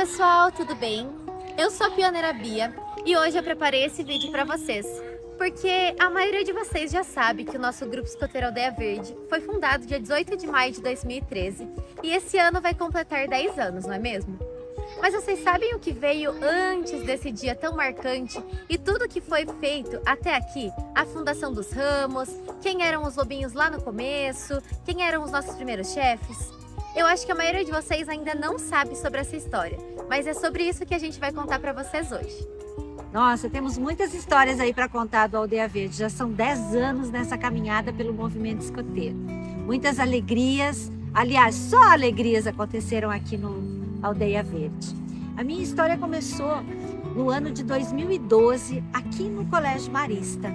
pessoal, tudo bem? Eu sou a pioneira Bia e hoje eu preparei esse vídeo para vocês, porque a maioria de vocês já sabe que o nosso Grupo Escoteiro Aldeia Verde foi fundado dia 18 de maio de 2013 e esse ano vai completar 10 anos, não é mesmo? Mas vocês sabem o que veio antes desse dia tão marcante e tudo que foi feito até aqui? A fundação dos ramos, quem eram os lobinhos lá no começo, quem eram os nossos primeiros chefes? Eu acho que a maioria de vocês ainda não sabe sobre essa história, mas é sobre isso que a gente vai contar para vocês hoje. Nossa, temos muitas histórias aí para contar do Aldeia Verde. Já são 10 anos nessa caminhada pelo movimento escoteiro. Muitas alegrias, aliás, só alegrias aconteceram aqui no Aldeia Verde. A minha história começou no ano de 2012, aqui no Colégio Marista.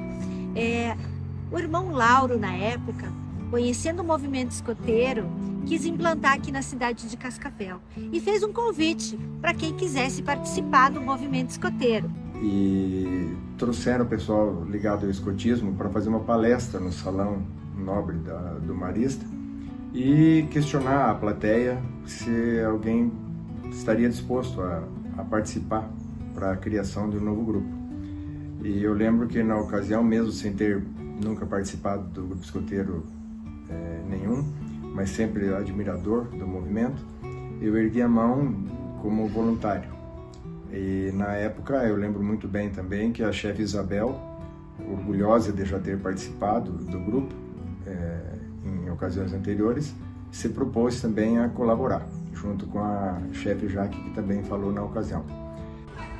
O irmão Lauro, na época, conhecendo o movimento escoteiro, quis implantar aqui na cidade de Cascavel e fez um convite para quem quisesse participar do movimento escoteiro. E trouxeram o pessoal ligado ao escotismo para fazer uma palestra no Salão Nobre do Marista e questionar a plateia se alguém estaria disposto a participar para a criação de um novo grupo. E eu lembro que na ocasião, mesmo sem ter nunca participado do grupo escoteiro nenhum, mas sempre admirador do movimento, eu ergui a mão como voluntário. E na época eu lembro muito bem também que a chefe Isabel, orgulhosa de já ter participado do grupo em ocasiões anteriores, se propôs também a colaborar, junto com a chefe Jaque, que também falou na ocasião.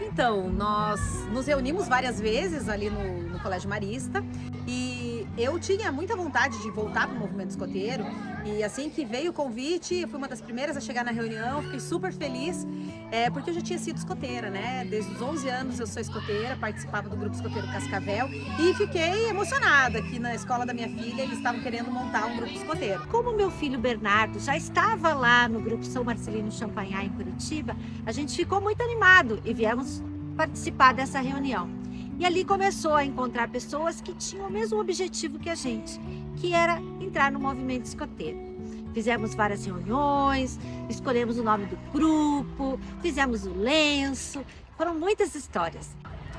Então, nós nos reunimos várias vezes ali no Colégio Marista e eu tinha muita vontade de voltar para o movimento escoteiro e assim que veio o convite, eu fui uma das primeiras a chegar na reunião, fiquei super feliz porque eu já tinha sido escoteira, né? Desde os 11 anos eu sou escoteira, participava do Grupo Escoteiro Cascavel e fiquei emocionada que na escola da minha filha eles estavam querendo montar um grupo escoteiro. Como meu filho Bernardo já estava lá no Grupo São Marcelino Champagnat em Curitiba, a gente ficou muito animado e viemos participar dessa reunião. E ali começou a encontrar pessoas que tinham o mesmo objetivo que a gente, que era entrar no movimento escoteiro. Fizemos várias reuniões, escolhemos o nome do grupo, fizemos o lenço, foram muitas histórias.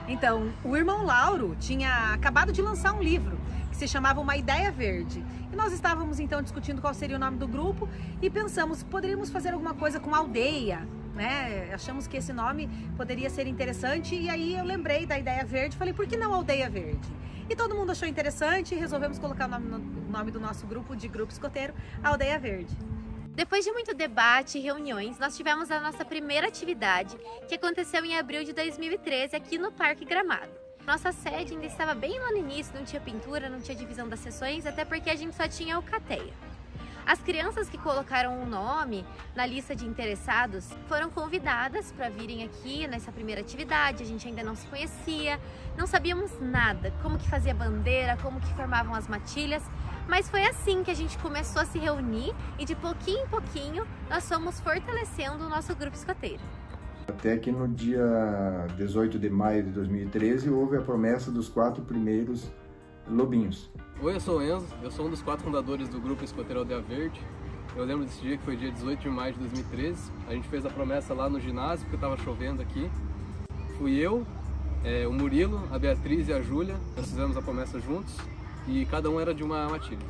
Então, o irmão Lauro tinha acabado de lançar um livro que se chamava Uma Ideia Verde. E nós estávamos então discutindo qual seria o nome do grupo e pensamos, poderíamos fazer alguma coisa com aldeia, né? Achamos que esse nome poderia ser interessante e aí eu lembrei da Ideia Verde e falei, por que não Aldeia Verde? E todo mundo achou interessante e resolvemos colocar o nome do nosso grupo de Grupo Escoteiro, Aldeia Verde. Depois de muito debate e reuniões, nós tivemos a nossa primeira atividade, que aconteceu em abril de 2013 aqui no Parque Gramado. Nossa sede ainda estava bem lá no início, não tinha pintura, não tinha divisão das sessões, até porque a gente só tinha o Cateia. As crianças que colocaram o nome na lista de interessados foram convidadas para virem aqui nessa primeira atividade. A gente ainda não se conhecia, não sabíamos nada, como que fazia bandeira, como que formavam as matilhas, mas foi assim que a gente começou a se reunir e de pouquinho em pouquinho nós fomos fortalecendo o nosso grupo escoteiro. Até que no dia 18 de maio de 2013 houve a promessa dos 4 primeiros lobinhos. Oi, eu sou o Enzo, eu sou um dos 4 fundadores do Grupo Escoteiro Aldeia Verde. Eu lembro desse dia que foi dia 18 de maio de 2013. A gente fez a promessa lá no ginásio, porque estava chovendo aqui. Fui eu, o Murilo, a Beatriz e a Júlia. Nós fizemos a promessa juntos e cada um era de uma matilha.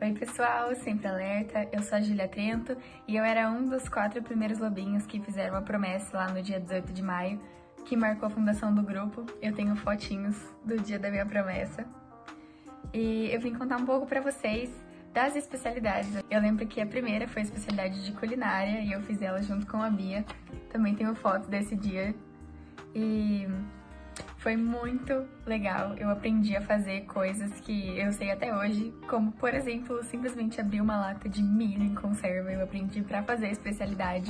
Oi pessoal, sempre alerta, eu sou a Júlia Trento e eu era um dos 4 primeiros lobinhos que fizeram a promessa lá no dia 18 de maio, que marcou a fundação do grupo. Eu tenho fotinhos do dia da minha promessa. E eu vim contar um pouco pra vocês das especialidades. Eu lembro que a primeira foi a especialidade de culinária e eu fiz ela junto com a Bia. Também tenho fotos desse dia e foi muito legal. Eu aprendi a fazer coisas que eu sei até hoje, como, por exemplo, simplesmente abrir uma lata de milho em conserva. Eu aprendi pra fazer a especialidade.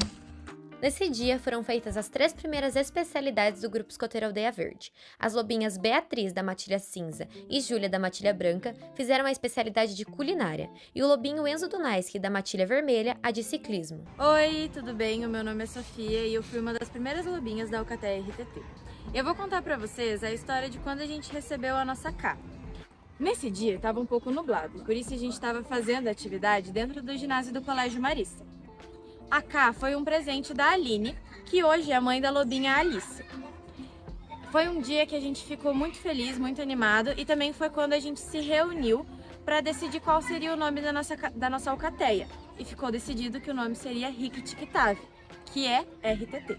Nesse dia foram feitas as 3 primeiras especialidades do Grupo Escoteiro Aldeia Verde. As lobinhas Beatriz, da matilha cinza, e Júlia, da matilha branca, fizeram a especialidade de culinária, e o lobinho Enzo Dunaiski, da matilha vermelha, a de ciclismo. Oi, tudo bem? O meu nome é Sofia e eu fui uma das primeiras lobinhas da Alcateia RTT. Eu vou contar pra vocês a história de quando a gente recebeu a nossa K. Nesse dia estava um pouco nublado, por isso a gente estava fazendo a atividade dentro do ginásio do Colégio Marista. A K foi um presente da Aline que hoje é a mãe da lobinha Alice. Foi um dia que a gente ficou muito feliz, muito animado, e também foi quando a gente se reuniu para decidir qual seria o nome da nossa alcateia. E ficou decidido que o nome seria Rikki-Tikki-Tavi, que é RTT.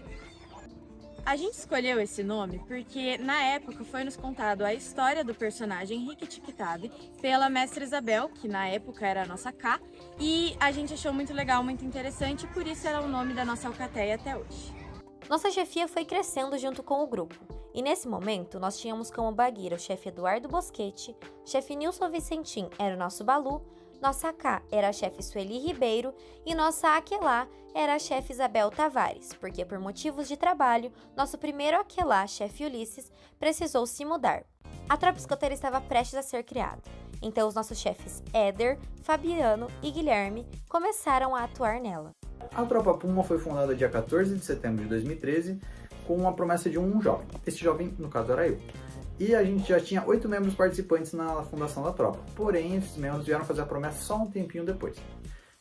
A gente escolheu esse nome porque, na época, foi nos contado a história do personagem Rikki-Tikki-Tavi pela mestra Isabel, que na época era a nossa K, e a gente achou muito legal, muito interessante, e por isso era o nome da nossa alcateia até hoje. Nossa chefia foi crescendo junto com o grupo, e nesse momento nós tínhamos como bagueira o chefe Eduardo Boschetti, chefe Nilson Vicentim era o nosso Balu, nossa K era a chefe Sueli Ribeiro e nossa Aquelá era a chefe Isabel Tavares, porque por motivos de trabalho, nosso primeiro Aquelá, chefe Ulisses, precisou se mudar. A tropa escoteira estava prestes a ser criada, então os nossos chefes Éder, Fabiano e Guilherme começaram a atuar nela. A Tropa Puma foi fundada dia 14 de setembro de 2013 com a promessa de um jovem. Esse jovem, no caso, era eu. E a gente já tinha 8 membros participantes na fundação da tropa, porém esses membros vieram fazer a promessa só um tempinho depois.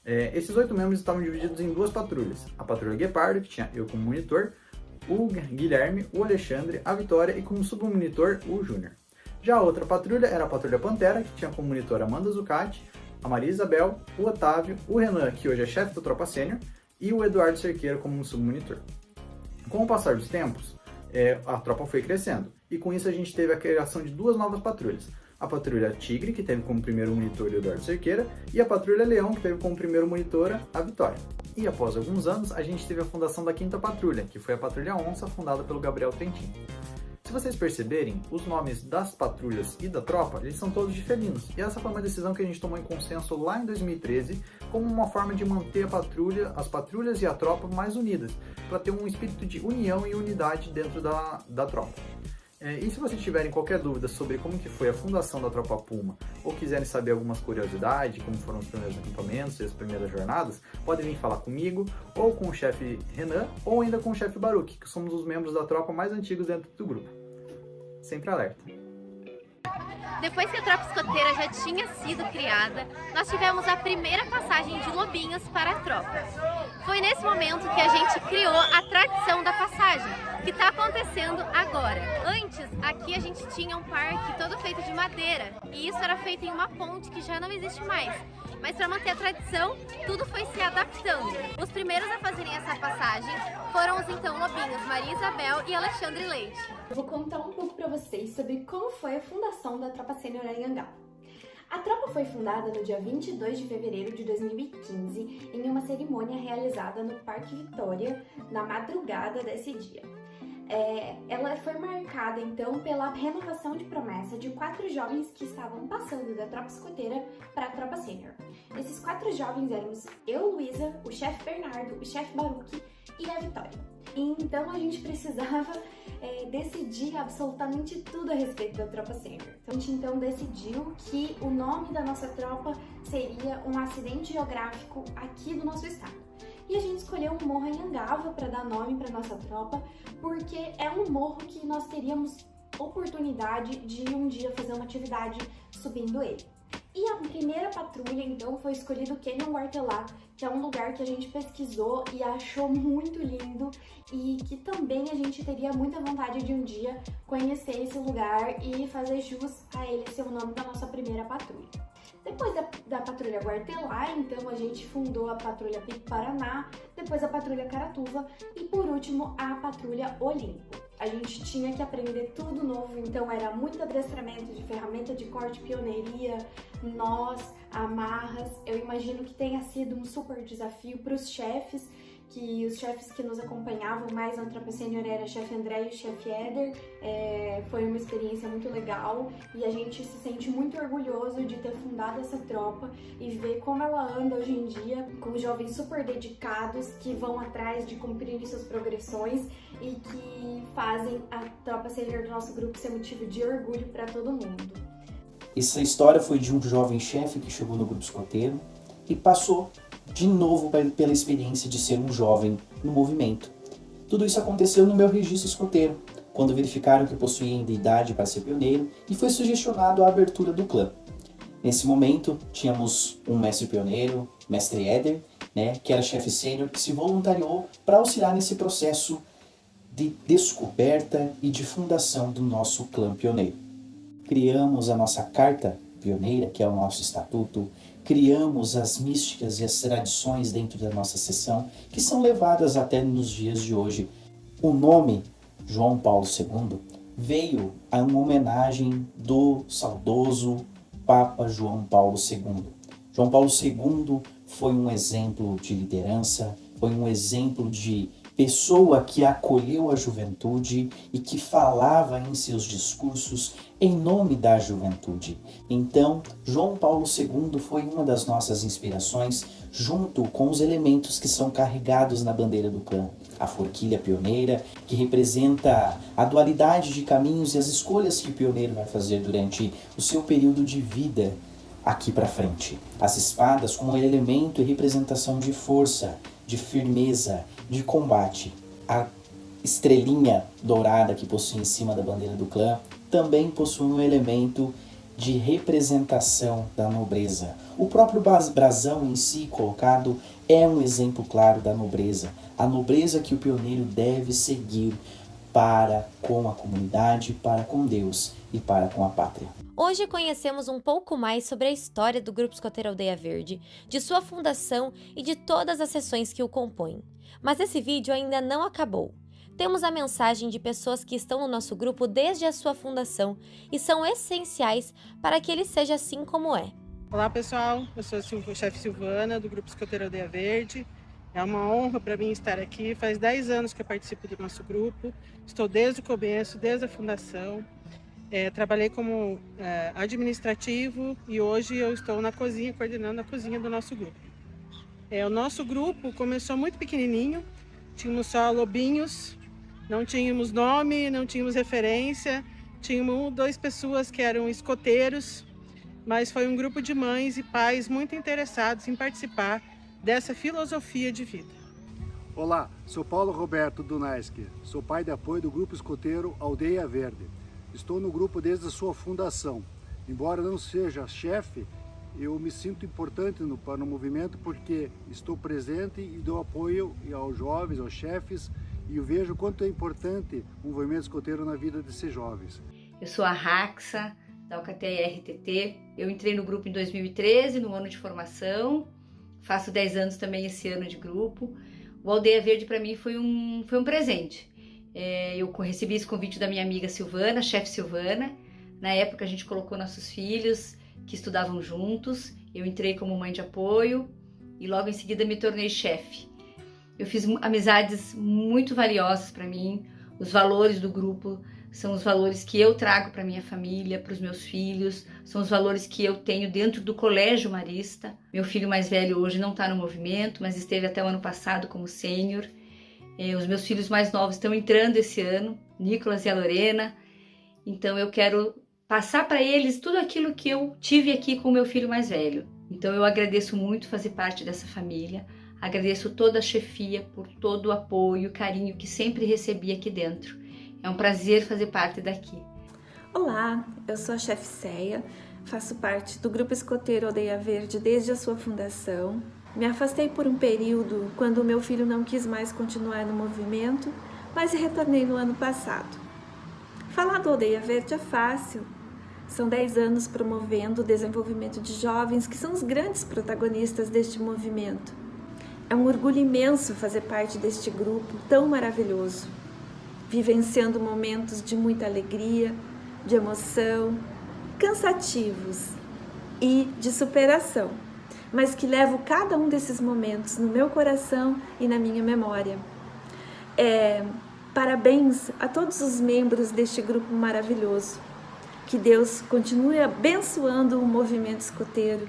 Esses 8 membros estavam divididos em 2 patrulhas, a patrulha Guepardo, que tinha eu como monitor, o Guilherme, o Alexandre, a Vitória e como submonitor o Júnior. Já a outra patrulha era a patrulha Pantera, que tinha como monitor a Amanda Zucati, a Maria Isabel, o Otávio, o Renan, que hoje é chefe da tropa sênior, e o Eduardo Cerqueira como submonitor. Com o passar dos tempos, a tropa foi crescendo, e com isso a gente teve a criação de 2 novas patrulhas. A patrulha Tigre, que teve como primeiro monitor o Eduardo Cerqueira, e a patrulha Leão, que teve como primeiro monitora a Vitória. E após alguns anos, a gente teve a fundação da 5ª patrulha, que foi a patrulha Onça, fundada pelo Gabriel Trentin. Se vocês perceberem, os nomes das patrulhas e da tropa, eles são todos de felinos. E essa foi uma decisão que a gente tomou em consenso lá em 2013, como uma forma de manter as patrulhas e a tropa mais unidas, para ter um espírito de união e unidade dentro da tropa. E se vocês tiverem qualquer dúvida sobre como que foi a fundação da Tropa Puma, ou quiserem saber algumas curiosidades, como foram os primeiros acampamentos e as primeiras jornadas, podem vir falar comigo, ou com o chefe Renan, ou ainda com o chefe Baruch, que somos os membros da tropa mais antigos dentro do grupo. Sempre alerta. Depois que a tropa escoteira já tinha sido criada, nós tivemos a primeira passagem de lobinhos para a tropa. Foi nesse momento que a gente criou a tradição da passagem, que está acontecendo agora. Antes, aqui a gente tinha um parque todo feito de madeira, e isso era feito em uma ponte que já não existe mais. Mas para manter a tradição, tudo foi se adaptando. Os primeiros a fazerem essa passagem foram os então lobinhos Maria Isabel e Alexandre Leite. Eu vou contar um pouco para vocês sobre como foi a fundação da Tropa Sênior Anhangá. A tropa foi fundada no dia 22 de fevereiro de 2015 em uma cerimônia realizada no Parque Vitória na madrugada desse dia. Ela foi marcada então pela renovação de promessa de 4 jovens que estavam passando da tropa escoteira para a tropa sênior. Esses 4 jovens éramos eu, Luísa, o chefe Bernardo, o chefe Baruch e a Vitória. E então a gente precisava decidir absolutamente tudo a respeito da tropa sênior. Então a gente então decidiu que o nome da nossa tropa seria um acidente geográfico aqui do nosso estado. E a gente escolheu um morro Anhangava para dar nome para nossa tropa, porque é um morro que nós teríamos oportunidade de um dia fazer uma atividade subindo ele. E a primeira patrulha, então, foi escolhido o Canyon Guartelá, que é um lugar que a gente pesquisou e achou muito lindo e que também a gente teria muita vontade de um dia conhecer esse lugar e fazer jus a ele ser o nome da nossa primeira patrulha. Depois da patrulha Guartelá, então a gente fundou a patrulha Pico Paraná, depois a patrulha Caratuva e por último a patrulha Olimpo. A gente tinha que aprender tudo novo, então era muito adestramento de ferramenta de corte, pioneiria, nós, amarras. Eu imagino que tenha sido um super desafio para os chefes, que os chefes que nos acompanhavam mais na tropa sênior era o chefe André e o chefe Éder. Foi uma experiência muito legal e a gente se sente muito orgulhoso de ter fundado essa tropa e ver como ela anda hoje em dia, com jovens super dedicados que vão atrás de cumprir suas progressões e que fazem a tropa sênior do nosso grupo ser motivo de orgulho para todo mundo. Essa história foi de um jovem chefe que chegou no grupo escoteiro e passou de novo pela experiência de ser um jovem no movimento. Tudo isso aconteceu no meu registro escoteiro, quando verificaram que possuía ainda idade para ser pioneiro e foi sugestionado a abertura do clã. Nesse momento, tínhamos um mestre pioneiro, mestre Éder, né, que era chefe sênior, que se voluntariou para auxiliar nesse processo de descoberta e de fundação do nosso clã pioneiro. Criamos a nossa carta pioneira, que é o nosso estatuto, criamos as místicas e as tradições dentro da nossa sessão, que são levadas até nos dias de hoje. O nome João Paulo II veio a uma homenagem do saudoso Papa João Paulo II. João Paulo II foi um exemplo de liderança, foi um exemplo de pessoa que acolheu a juventude e que falava em seus discursos em nome da juventude. Então, João Paulo II foi uma das nossas inspirações, junto com os elementos que são carregados na bandeira do clã. A forquilha pioneira, que representa a dualidade de caminhos e as escolhas que o pioneiro vai fazer durante o seu período de vida aqui para frente. As espadas como elemento e representação de força, de firmeza, de combate. A estrelinha dourada que possui em cima da bandeira do clã também possui um elemento de representação da nobreza. O próprio brasão em si colocado é um exemplo claro da nobreza. A nobreza que o pioneiro deve seguir para com a comunidade, para com Deus e para com a pátria. Hoje conhecemos um pouco mais sobre a história do Grupo Escoteiro Aldeia Verde, de sua fundação e de todas as sessões que o compõem. Mas esse vídeo ainda não acabou. Temos a mensagem de pessoas que estão no nosso grupo desde a sua fundação e são essenciais para que ele seja assim como é. Olá pessoal, eu sou a chefe Silvana do Grupo Escoteiro Aldeia Verde. É uma honra para mim estar aqui. Faz 10 anos que eu participo do nosso grupo. Estou desde o começo, desde a fundação. Trabalhei como administrativo e hoje eu estou na cozinha, coordenando a cozinha do nosso grupo. O nosso grupo começou muito pequenininho, tínhamos só lobinhos, não tínhamos nome, não tínhamos referência, tínhamos 2 pessoas que eram escoteiros, mas foi um grupo de mães e pais muito interessados em participar dessa filosofia de vida. Olá, sou Paulo Roberto Dunaski, sou pai de apoio do Grupo Escoteiro Aldeia Verde. Estou no grupo desde a sua fundação. Embora não seja chefe, eu me sinto importante para o movimento porque estou presente e dou apoio aos jovens, aos chefes, e eu vejo quanto é importante o movimento escoteiro na vida desses jovens. Eu sou a Raxa, da UKT-RTT. Eu entrei no grupo em 2013, no ano de formação. Faço 10 anos também esse ano de grupo. O Aldeia Verde para mim foi um presente. Eu recebi esse convite da minha amiga Silvana, chefe Silvana. Na época a gente colocou nossos filhos que estudavam juntos. Eu entrei como mãe de apoio e logo em seguida me tornei chefe. Eu fiz amizades muito valiosas para mim. Os valores do grupo são os valores que eu trago para minha família, para os meus filhos. São os valores que eu tenho dentro do Colégio Marista. Meu filho mais velho hoje não está no movimento, mas esteve até o ano passado como sênior. Os meus filhos mais novos estão entrando esse ano, Nicolas e a Lorena. Então eu quero passar para eles tudo aquilo que eu tive aqui com o meu filho mais velho. Então eu agradeço muito fazer parte dessa família. Agradeço toda a chefia por todo o apoio e carinho que sempre recebi aqui dentro. É um prazer fazer parte daqui. Olá, eu sou a chefe Ceia, faço parte do Grupo Escoteiro Aldeia Verde desde a sua fundação. Me afastei por um período quando o meu filho não quis mais continuar no movimento, mas retornei no ano passado. Falar do Aldeia Verde é fácil. São 10 anos promovendo o desenvolvimento de jovens que são os grandes protagonistas deste movimento. É um orgulho imenso fazer parte deste grupo tão maravilhoso, vivenciando momentos de muita alegria, de emoção, cansativos e de superação, mas que levo cada um desses momentos no meu coração e na minha memória. Parabéns a todos os membros deste grupo maravilhoso. Que Deus continue abençoando o movimento escoteiro,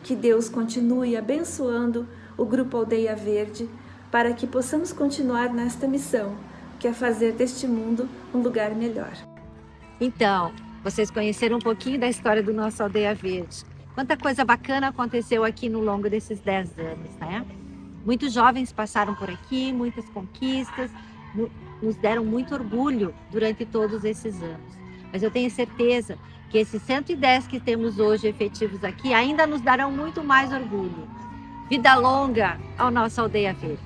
que Deus continue abençoando o Grupo Aldeia Verde, para que possamos continuar nesta missão, que é fazer deste mundo um lugar melhor. Então, vocês conheceram um pouquinho da história do nosso Aldeia Verde. Quanta coisa bacana aconteceu aqui no longo desses 10 anos, né? Muitos jovens passaram por aqui, muitas conquistas, nos deram muito orgulho durante todos esses anos. Mas eu tenho certeza que esses 110 que temos hoje efetivos aqui ainda nos darão muito mais orgulho. Vida longa ao nosso Aldeia Verde.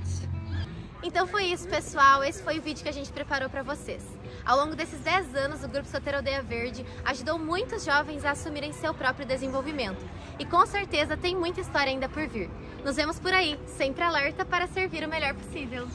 Então foi isso, pessoal. Esse foi o vídeo que a gente preparou para vocês. Ao longo desses 10 anos, o Grupo Escoteiro Aldeia Verde ajudou muitos jovens a assumirem seu próprio desenvolvimento. E com certeza tem muita história ainda por vir. Nos vemos por aí, sempre alerta para servir o melhor possível.